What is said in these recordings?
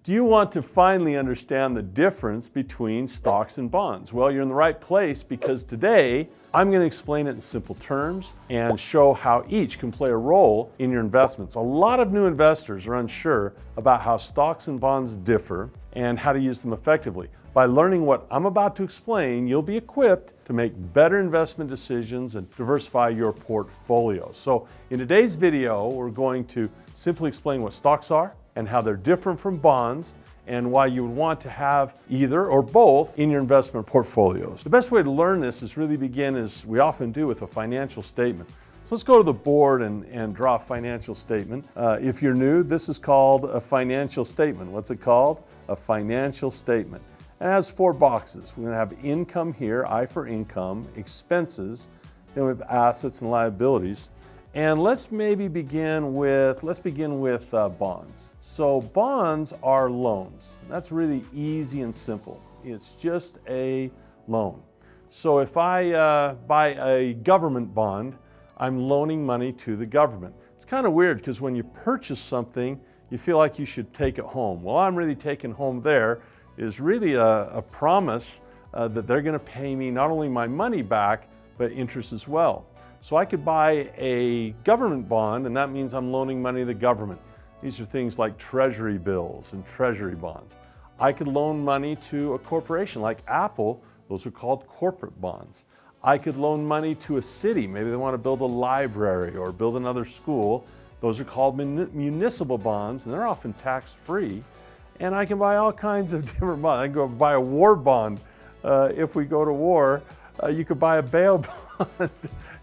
Do you want to finally understand the difference between stocks and bonds? Well, you're in the right place because today I'm going to explain it in simple terms and show how each can play a role in your investments. A lot of new investors are unsure about how stocks and bonds differ and how to use them effectively. By learning what I'm about to explain, you'll be equipped to make better investment decisions and diversify your portfolio. So in today's video, we're going to simply explain what stocks are and how they're different from bonds and why you would want to have either or both in your investment portfolios. The best way to learn this is really begin, as we often do, with a financial statement. So let's go to the board and draw a financial statement. If you're new, this is called a financial statement. What's it called? A financial statement. It has 4 boxes. We're going to have income here, I for income, expenses, then we have assets and liabilities. And let's begin with bonds. So bonds are loans. That's really easy and simple. It's just a loan. So if I buy a government bond, I'm loaning money to the government. It's kind of weird because when you purchase something, you feel like you should take it home. Well, I'm really taking home there is really a promise that they're going to pay me not only my money back, but interest as well. So I could buy a government bond, and that means I'm loaning money to the government. These are things like treasury bills and treasury bonds. I could loan money to a corporation like Apple. Those are called corporate bonds. I could loan money to a city. Maybe they want to build a library or build another school. Those are called municipal bonds, and they're often tax-free. And I can buy all kinds of different bonds. I can go buy a war bond. If we go to war, you could buy a bail bond.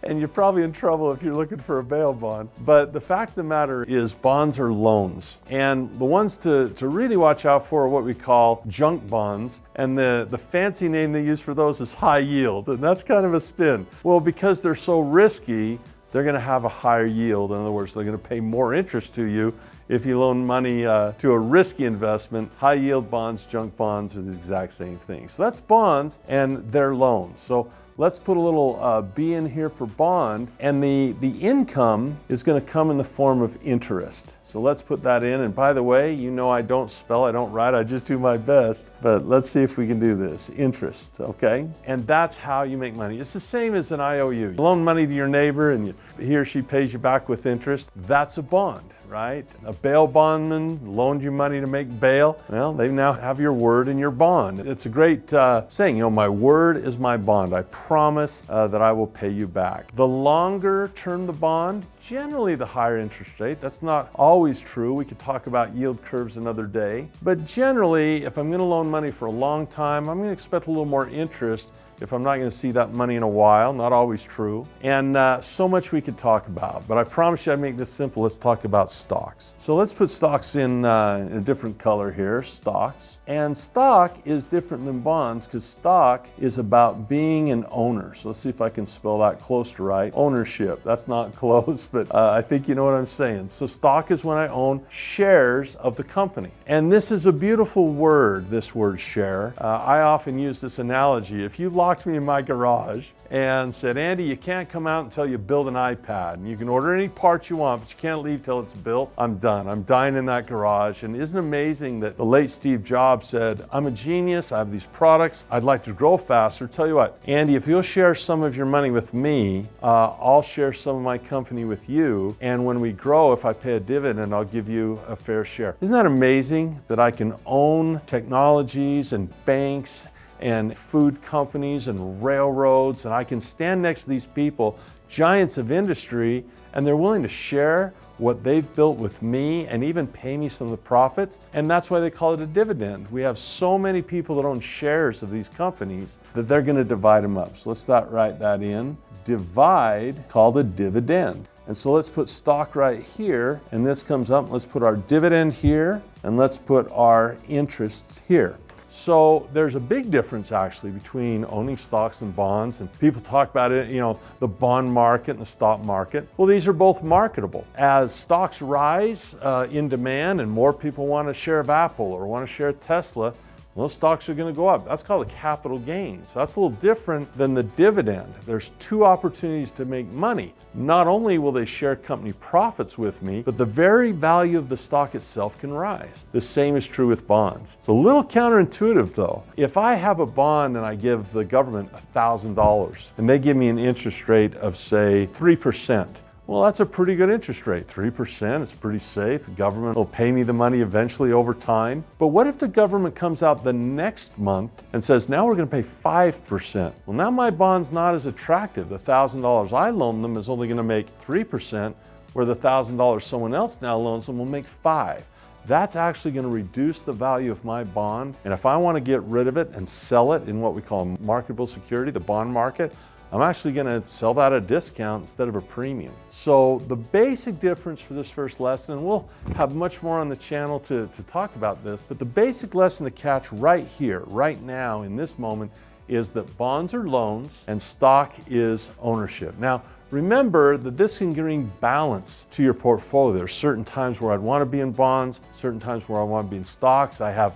And you're probably in trouble if you're looking for a bail bond. But the fact of the matter is bonds are loans. And the ones to really watch out for are what we call junk bonds. And the fancy name they use for those is high yield. And that's kind of a spin. Well, because they're so risky, they're going to have a higher yield. In other words, they're going to pay more interest to you if you loan money to a risky investment. High yield bonds, junk bonds are the exact same thing. So that's bonds and they're loans. So let's put a little B in here for bond, and the income is going to come in the form of interest. So let's put that in, and by the way, you know I don't spell, I don't write, I just do my best, but let's see if we can do this. Interest, okay? And that's how you make money. It's the same as an IOU. You loan money to your neighbor and he or she pays you back with interest. That's a bond, right? A bail bondman loaned you money to make bail. Well, they now have your word in your bond. It's a great saying, you know, my word is my bond. I promise that I will pay you back. The longer term the bond, generally the higher interest rate. That's not always true. We could talk about yield curves another day. But generally, if I'm going to loan money for a long time, I'm going to expect a little more interest if I'm not going to see that money in a while. Not always true. And so much we could talk about. But I promise you I'd make this simple. Let's talk about stocks. So let's put stocks in a different color here, stocks. And stock is different than bonds because stock is about being an owner. So let's see if I can spell that close to right. Ownership. That's not close, but I think you know what I'm saying. So stock is when I own shares of the company. And this is a beautiful word, this word share. I often use this analogy. If you locked me in my garage and said, Andy, you can't come out until you build an iPad, and you can order any parts you want, but you can't leave till it's built, I'm done. I'm dying in that garage. And isn't it amazing that the late Steve Jobs said, I'm a genius, I have these products, I'd like to grow faster. Tell you what, Andy, if you'll share some of your money with me, I'll share some of my company with you, and when we grow, if I pay a dividend, I'll give you a fair share. Isn't that amazing that I can own technologies and banks and food companies and railroads, and I can stand next to these people, giants of industry, and they're willing to share what they've built with me and even pay me some of the profits? And that's why they call it a dividend. We have so many people that own shares of these companies that they're going to divide them up. So let's write that in. Divide, called a dividend. And so let's put stock right here, and this comes up. Let's put our dividend here, and let's put our interests here. So there's a big difference actually between owning stocks and bonds, and people talk about it, you know, the bond market and the stock market. Well, these are both marketable. As stocks rise in demand and more people want a share of Apple or want to share Tesla, Well, those stocks are going to go up. That's called a capital gain. So that's a little different than the dividend. There's two opportunities to make money. Not only will they share company profits with me, but the very value of the stock itself can rise. The same is true with bonds. It's a little counterintuitive though. If I have a bond and I give the government $1,000 and they give me an interest rate of say 3%, well, that's a pretty good interest rate. 3%, it's pretty safe. The government will pay me the money eventually over time. But what if the government comes out the next month and says, now we're going to pay 5%? Well, now my bond's not as attractive. The $1,000 I loaned them is only going to make 3%, where the $1,000 someone else now loans them will make 5%. That's actually going to reduce the value of my bond. And if I want to get rid of it and sell it in what we call a marketable security, the bond market, I'm actually going to sell that at a discount instead of a premium. So the basic difference for this first lesson, and we'll have much more on the channel to talk about this, but the basic lesson to catch right here, right now, in this moment, is that bonds are loans and stock is ownership. Now, remember that this can bring balance to your portfolio. There are certain times where I'd want to be in bonds, certain times where I want to be in stocks. I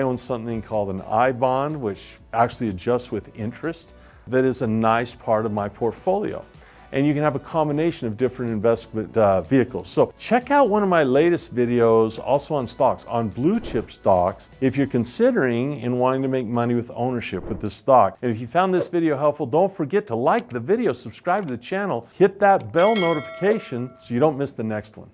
own something called an I bond, which actually adjusts with interest. That is a nice part of my portfolio. And you can have a combination of different investment vehicles. So check out one of my latest videos also on stocks, on blue chip stocks, if you're considering and wanting to make money with ownership with this stock. And if you found this video helpful, don't forget to like the video, subscribe to the channel, hit that bell notification so you don't miss the next one.